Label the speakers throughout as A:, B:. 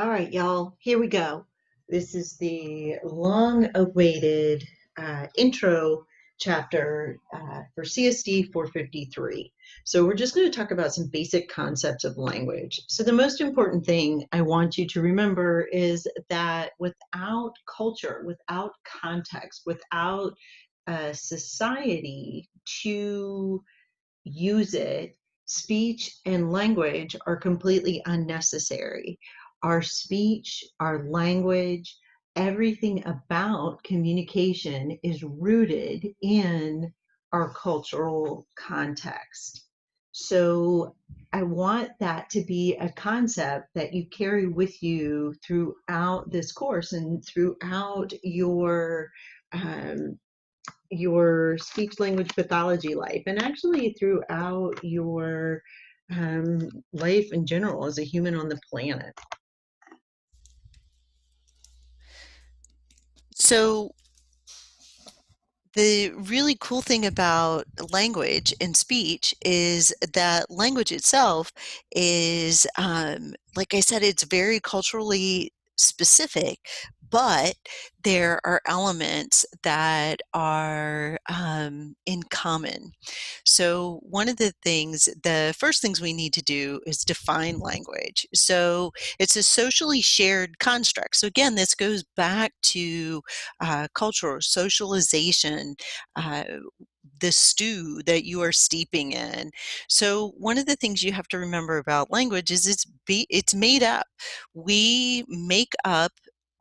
A: All right, y'all, here we go. This is the long-awaited intro chapter for CSD 453. So we're just going to talk about some basic concepts of language. So the most important thing I want you to remember is that without culture, without context, without society to use it, speech and language are completely unnecessary. Our speech, our language, everything about communication is rooted in our cultural context. So I want that to be a concept that you carry with you throughout this course and throughout um, your speech language pathology life, and actually throughout your life in general as a human on the planet.
B: So the really cool thing about language and speech is that language itself is, like I said, it's very culturally specific, but there are elements that are in common. So one of the first things we need to do is define language. So it's a socially shared construct. So again, this goes back to cultural socialization, uh, the stew that you are steeping in. So one of the things you have to remember about language is it's made up. We make up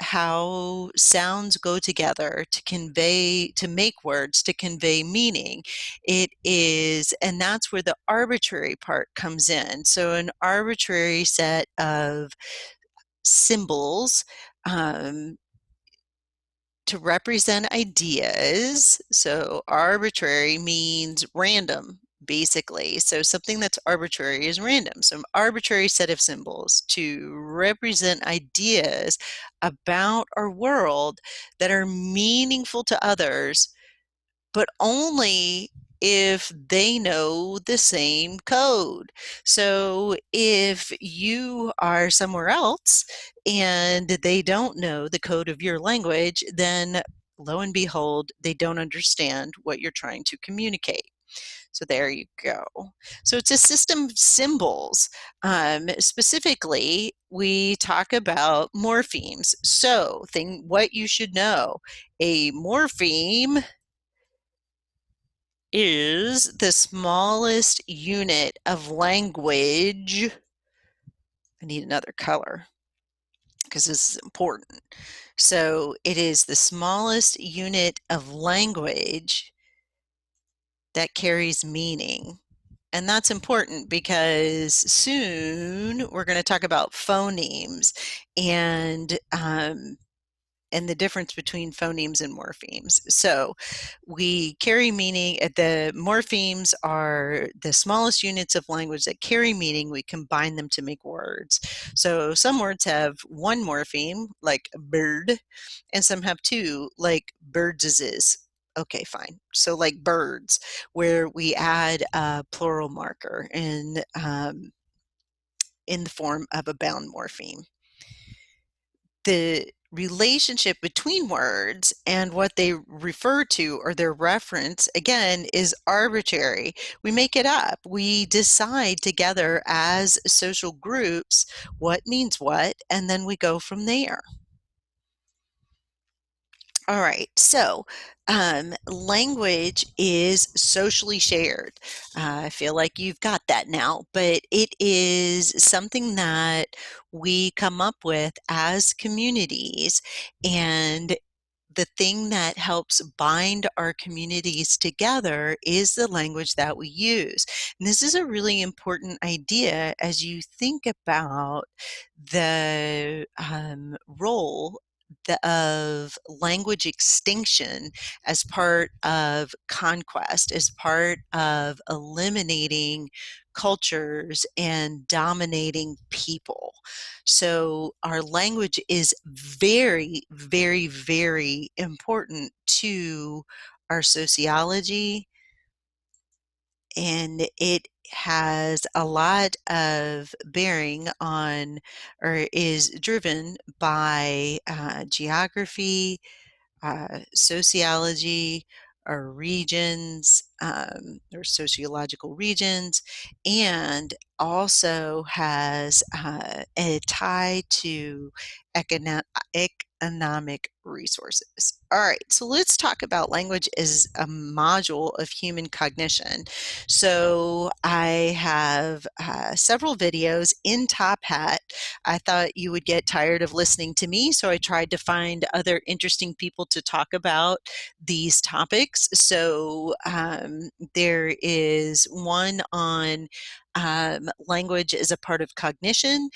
B: how sounds go together to make words, to convey meaning. It is, and that's where the arbitrary part comes in. So an arbitrary set of symbols, um, to represent ideas. So arbitrary means random, basically. So something that's arbitrary is random. So an arbitrary set of symbols to represent ideas about our world that are meaningful to others, but only if they know the same code. So if you are somewhere else and they don't know the code of your language, then lo and behold, they don't understand what you're trying to communicate. So there you go. So it's a system of symbols. Specifically, we talk about morphemes. So what you should know, a morpheme is the smallest unit of language. I need another color because this is important. So it is the smallest unit of language that carries meaning. And that's important because soon we're going to talk about phonemes and the difference between phonemes and morphemes. So we carry meaning. The morphemes are the smallest units of language that carry meaning. We combine them to make words. So some words have one morpheme, like bird, and some have two, like birds is. Okay, fine. So like birds, where we add a plural marker in the form of a bound morpheme. The relationship between words and what they refer to or their reference, again, is arbitrary. We make it up. We decide together as social groups what means what, and then we go from there. All right, so language is socially shared. I feel like you've got that now, but it is something that we come up with as communities, and the thing that helps bind our communities together is the language that we use. And this is a really important idea as you think about the role of language extinction as part of conquest, as part of eliminating cultures and dominating people. So our language is very, very, very important to our sociology, and it has a lot of bearing on, or is driven by geography, sociology, or regions, or sociological regions, and also has a tie to econo- economic resources. All right, so let's talk about language as a module of human cognition. So I have several videos in Top Hat. I thought you would get tired of listening to me, so I tried to find other interesting people to talk about these topics. So there is one on language as a part of cognition,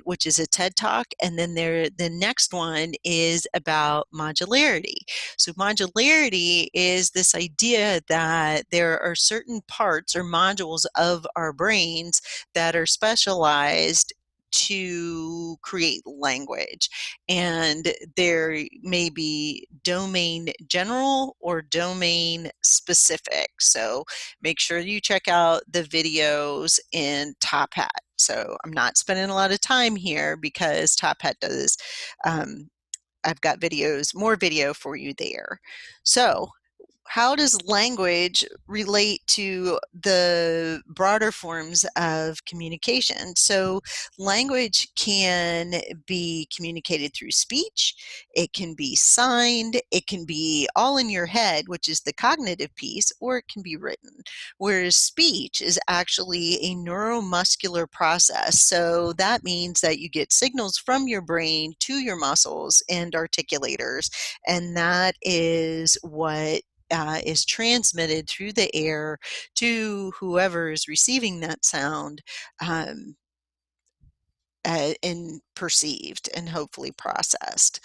B: which is a TED Talk, and then the next one is about modularity. So modularity is this idea that there are certain parts or modules of our brains that are specialized to create language. And there may be domain general or domain specific. So make sure you check out the videos in Top Hat. So I'm not spending a lot of time here because Top Hat does, I've got videos, more video for you there. So how does language relate to the broader forms of communication? So, language can be communicated through speech, it can be signed, it can be all in your head, which is the cognitive piece, or it can be written. Whereas speech is actually a neuromuscular process. So, that means that you get signals from your brain to your muscles and articulators, and that is what is transmitted through the air to whoever is receiving that sound, um, and perceived and hopefully processed.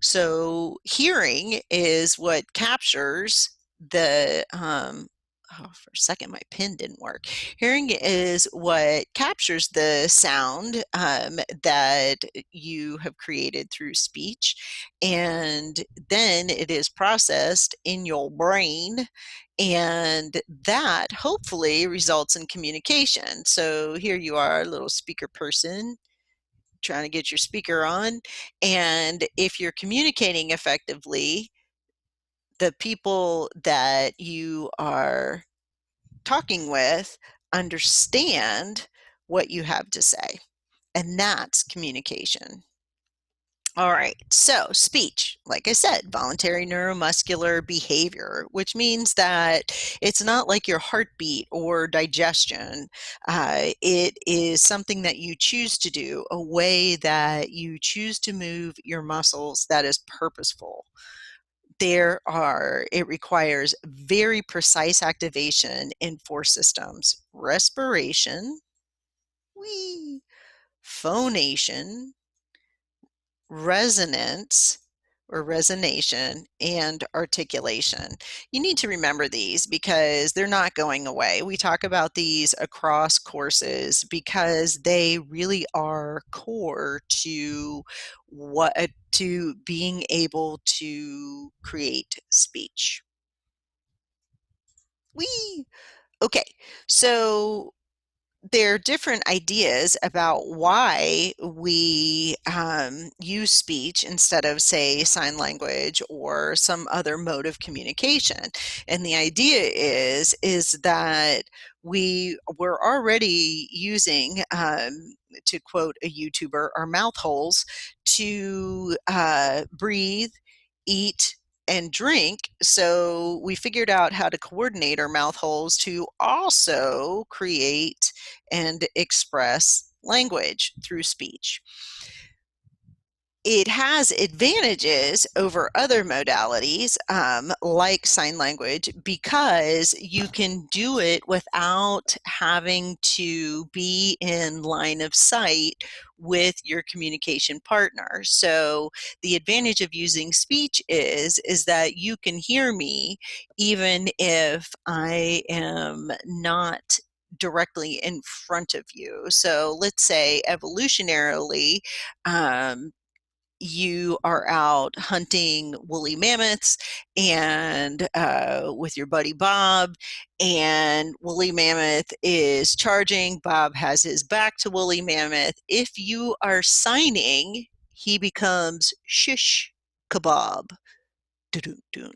B: So hearing is what captures the oh, for a second my pen didn't work. Hearing is what captures the sound that you have created through speech, and then it is processed in your brain, and that hopefully results in communication. So here you are, a little speaker person trying to get your speaker on. And if you're communicating effectively, the people that you are talking with understand what you have to say. And that's communication. All right, so speech, like I said, voluntary neuromuscular behavior, which means that it's not like your heartbeat or digestion. It is something that you choose to do, a way that you choose to move your muscles that is purposeful. It requires very precise activation in four systems: respiration, wee, phonation, resonance or resonation, and articulation. You need to remember these because they're not going away. We talk about these across courses because they really are core to being able to create speech. We Okay, so there are different ideas about why we use speech instead of, say, sign language or some other mode of communication. And the idea is that we're already using, to quote a YouTuber, our mouth holes to breathe, eat, and drink. So we figured out how to coordinate our mouth holes to also create and express language through speech. It has advantages over other modalities, like sign language, because you can do it without having to be in line of sight with your communication partner. So the advantage of using speech is that you can hear me even if I am not directly in front of you. So let's say evolutionarily, um, you are out hunting woolly mammoths and with your buddy Bob, and woolly mammoth is charging. Bob has his back to woolly mammoth. If you are signing, he becomes shish kebab. Doo-doo-doo.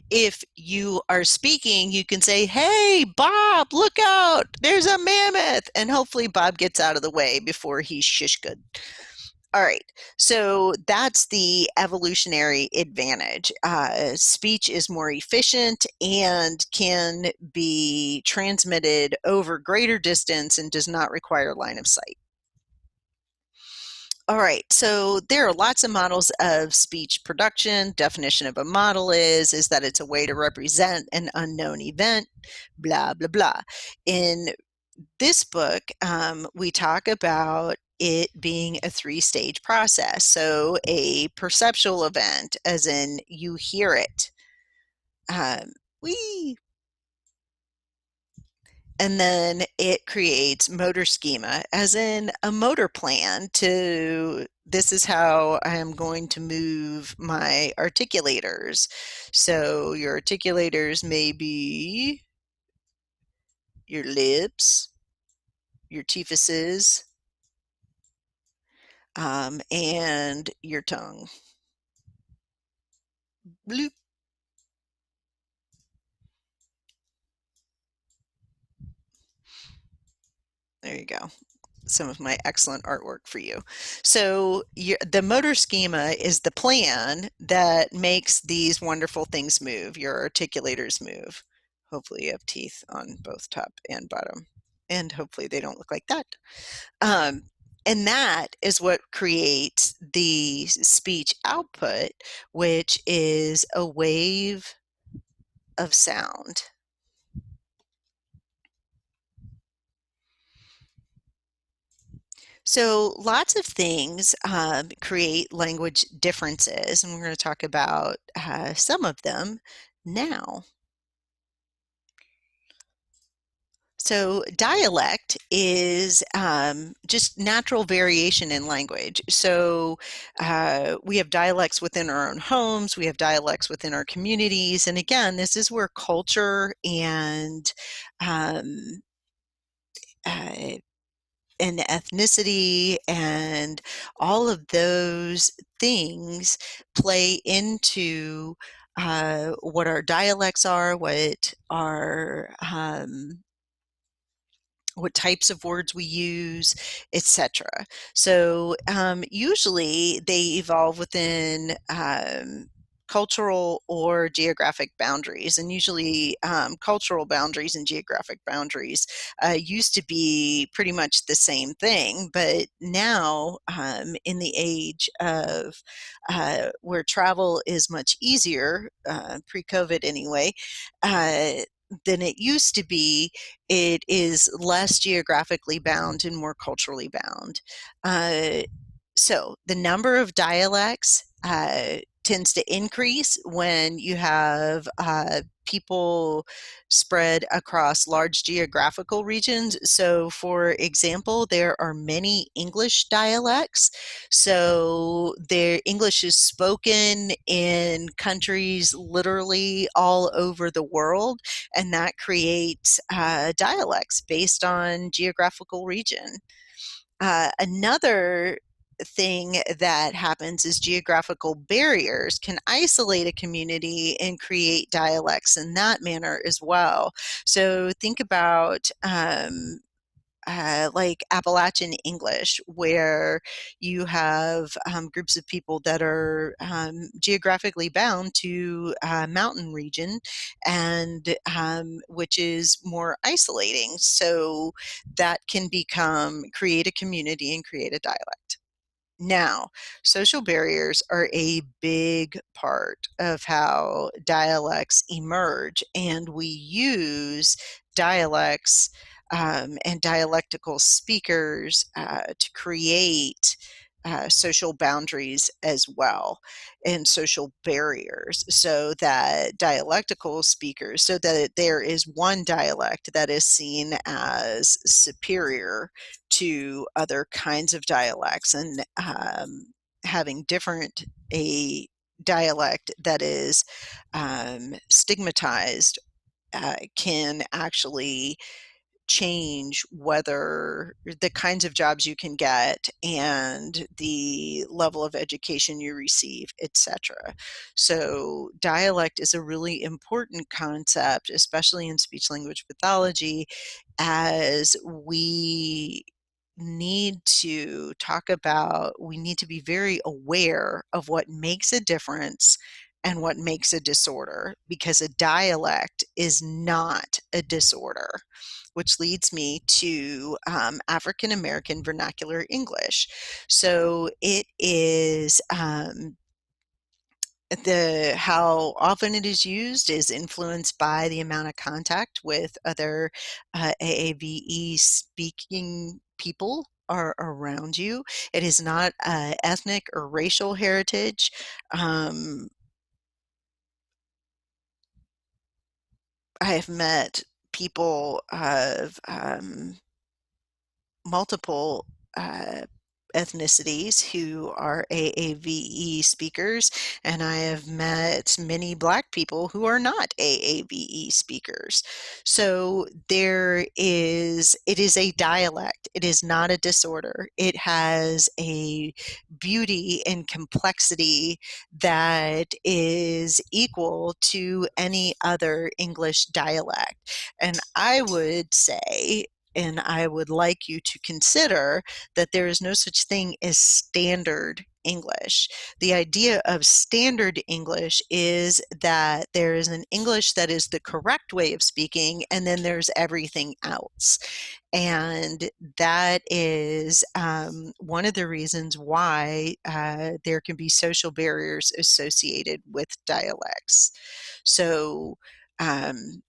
B: If you are speaking, you can say, "Hey, Bob, look out! There's a mammoth!" And hopefully, Bob gets out of the way before he's shish good. All right, so that's the evolutionary advantage. Speech is more efficient and can be transmitted over greater distance and does not require line of sight. All right, so there are lots of models of speech production. Definition of a model is that it's a way to represent an unknown event, blah, blah, blah. In this book, we talk about it being a three-stage process. So a perceptual event, as in you hear it. Wee. And then it creates motor schema, as in a motor plan to this is how I am going to move my articulators. So your articulators may be your lips, your teethuses, and your tongue. Bloop. There you go. Some of my excellent artwork for you. So the motor schema is the plan that makes these wonderful things move, your articulators move. Hopefully you have teeth on both top and bottom, and hopefully they don't look like that. And that is what creates the speech output, which is a wave of sound. So lots of things create language differences, and we're going to talk about some of them now. So dialect is just natural variation in language. So we have dialects within our own homes, we have dialects within our communities, and again, this is where culture um, uh, and ethnicity and all of those things play into what our dialects are, what types of words we use, etc. So usually they evolve within cultural or geographic boundaries, and usually cultural boundaries and geographic boundaries used to be pretty much the same thing, but now in the age of where travel is much easier, pre-COVID anyway, than it used to be, it is less geographically bound and more culturally bound. So the number of dialects tends to increase when you have people spread across large geographical regions. So, for example, there are many English dialects. So, their English is spoken in countries literally all over the world, and that creates dialects based on geographical region. Another thing that happens is geographical barriers can isolate a community and create dialects in that manner as well. So think about like Appalachian English, where you have groups of people that are geographically bound to a mountain region, and which is more isolating. So that can create a community and create a dialect. Now, social barriers are a big part of how dialects emerge, and we use dialects and dialectical speakers to create social boundaries as well, and social barriers, so that dialectical speakers, so that there is one dialect that is seen as superior to other kinds of dialects, and having different a dialect that is stigmatized can actually change whether the kinds of jobs you can get and the level of education you receive, etc. So, dialect is a really important concept, especially in speech language pathology, as we need to be very aware of what makes a difference and what makes a disorder, because a dialect is not a disorder, which leads me to African American Vernacular English. So it is the how often it is used is influenced by the amount of contact with other AAVE speaking people are around you. It is not ethnic or racial heritage. Um, I have met people of multiple uh, ethnicities who are AAVE speakers, and I have met many Black people who are not AAVE speakers. So it is a dialect. It is not a disorder. It has a beauty and complexity that is equal to any other English dialect. And I would say, and I would like you to consider, that there is no such thing as standard English. The idea of standard English is that there is an English that is the correct way of speaking, and then there's everything else. And that is one of the reasons why there can be social barriers associated with dialects. So, um,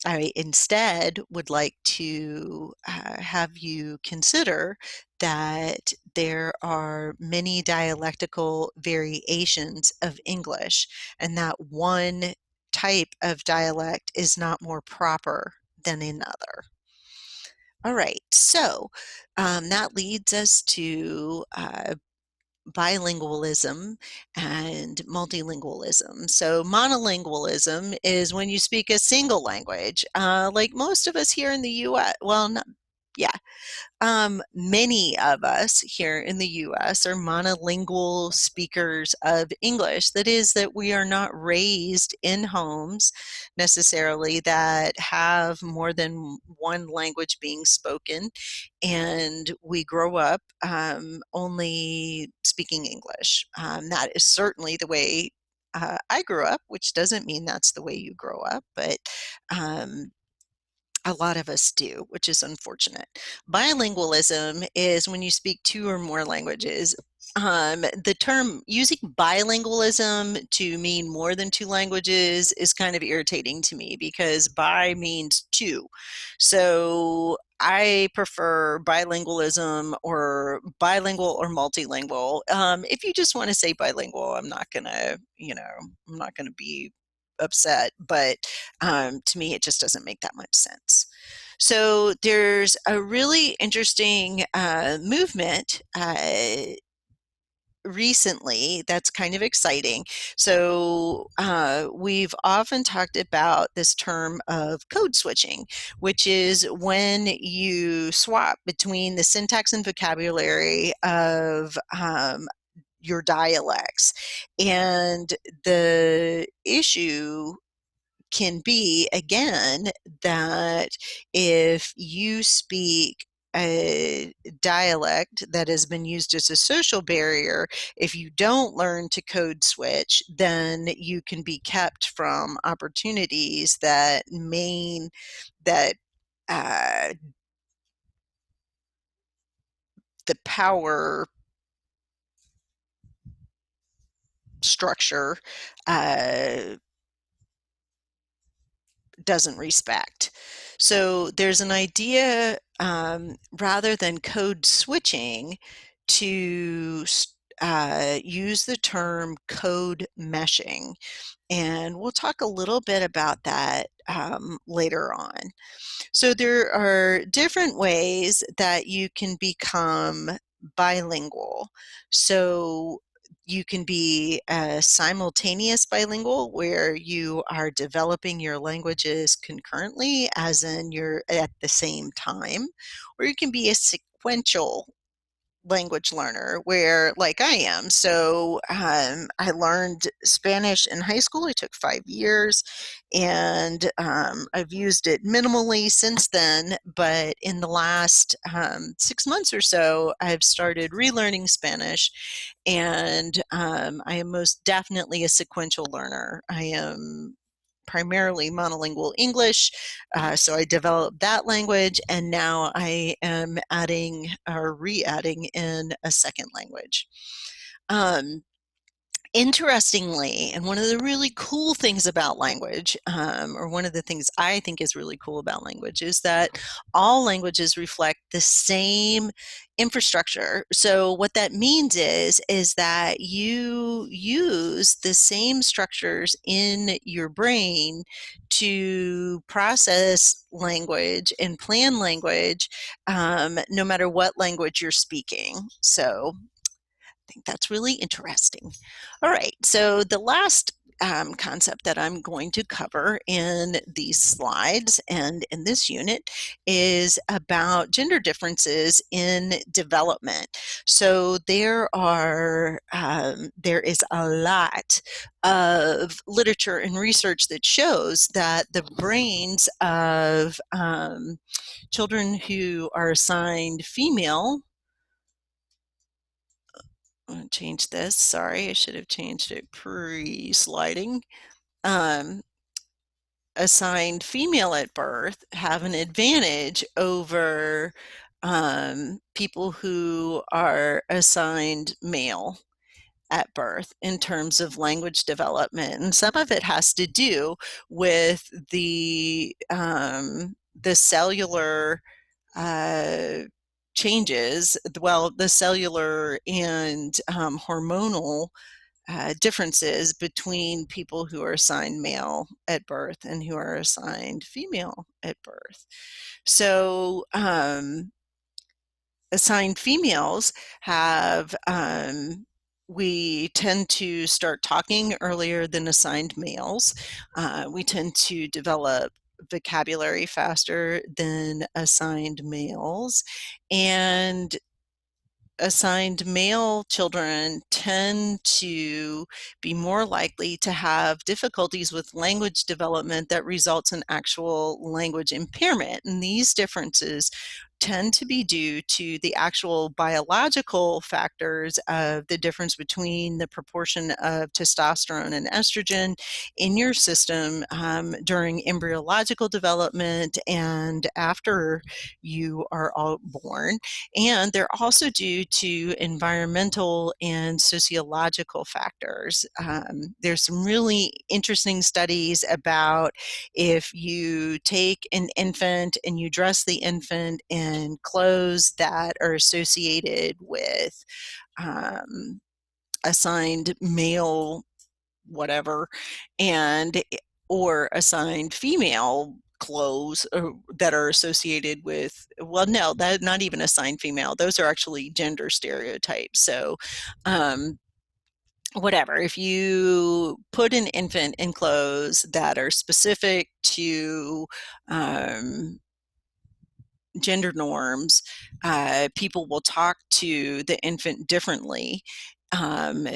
B: I instead would like to have you consider that there are many dialectical variations of English, and that one type of dialect is not more proper than another. All right, so that leads us to bilingualism and multilingualism. So, monolingualism is when you speak a single language, like most of us here in the US. Well, not, yeah, many of us here in the US are monolingual speakers of English. That is, that we are not raised in homes necessarily that have more than one language being spoken, and we grow up only speaking English. That is certainly the way I grew up, which doesn't mean that's the way you grow up, but um, a lot of us do, which is unfortunate. Bilingualism is when you speak two or more languages. The term using bilingualism to mean more than two languages is kind of irritating to me, because bi means two. So I prefer bilingualism or bilingual or multilingual. If you just want to say bilingual, I'm not gonna, I'm not gonna be upset, but to me, it just doesn't make that much sense. So there's a really interesting movement recently that's kind of exciting. So we've often talked about this term of code switching, which is when you swap between the syntax and vocabulary of your dialects. And the issue can be, again, that if you speak a dialect that has been used as a social barrier, if you don't learn to code switch, then you can be kept from opportunities that uh, the power structure uh, doesn't respect. So there's an idea, rather than code switching, to use the term code meshing. And we'll talk a little bit about that later on. So there are different ways that you can become bilingual. So you can be a simultaneous bilingual where you are developing your languages concurrently, as in you're at the same time, or you can be a sequential language learner where like I am. So I learned Spanish in high school. I took 5 years and I've used it minimally since then. But in the last 6 months or so, I've started relearning Spanish, and I am most definitely a sequential learner. I am primarily monolingual English. So I developed that language, and now I am adding or re-adding in a second language. Um, Interestingly, and one of the really cool things about language, or one of the things I think is really cool about language, is that all languages reflect the same infrastructure. So what that means is that you use the same structures in your brain to process language and plan language, no matter what language you're speaking. So think that's really interesting. All right, so the last concept that I'm going to cover in these slides and in this unit is about gender differences in development. So there is a lot of literature and research that shows that the brains of children who are assigned female, I'm going to change this. Sorry, I should have changed it pre-sliding. Um, Assigned female at birth have an advantage over people who are assigned male at birth in terms of language development. And some of it has to do with the cellular uh, changes, well, the cellular and hormonal differences between people who are assigned male at birth and who are assigned female at birth. So, assigned females have, we tend to start talking earlier than assigned males. We tend to develop vocabulary faster than assigned males. And assigned male children tend to be more likely to have difficulties with language development that results in actual language impairment. And these differences tend to be due to the actual biological factors of the difference between the proportion of testosterone and estrogen in your system during embryological development and after you are all born. And they're also due to environmental and sociological factors. There's some really interesting studies about if you take an infant and you dress the infant in clothes that are associated with assigned male whatever, and or assigned female clothes that are associated with, well, no, that not even assigned female, those are actually gender stereotypes. So whatever, if you put an infant in clothes that are specific to gender norms, people will talk to the infant differently.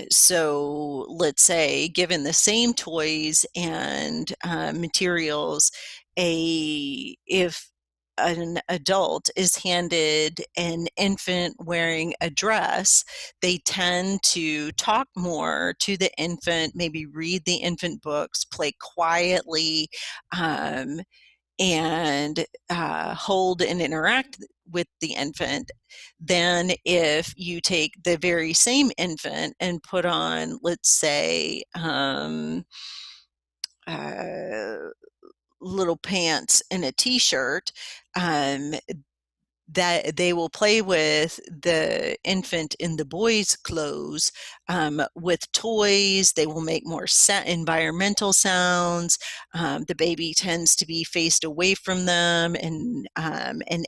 B: So let's say, given the same toys and materials, if an adult is handed an infant wearing a dress, they tend to talk more to the infant, maybe read the infant books, play quietly, and hold and interact with the infant than if you take the very same infant and put on, let's say, little pants and a t-shirt. that they will play with the infant in the boys' clothes with toys. They will make more environmental sounds. The baby tends to be faced away from them and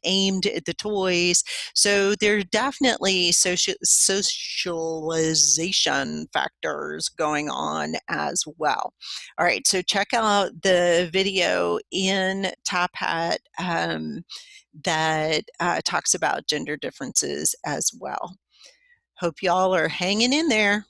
B: aimed at the toys. So there are definitely socialization factors going on as well. All right, so check out the video in Top Hat that talks about gender differences as well. Hope y'all are hanging in there.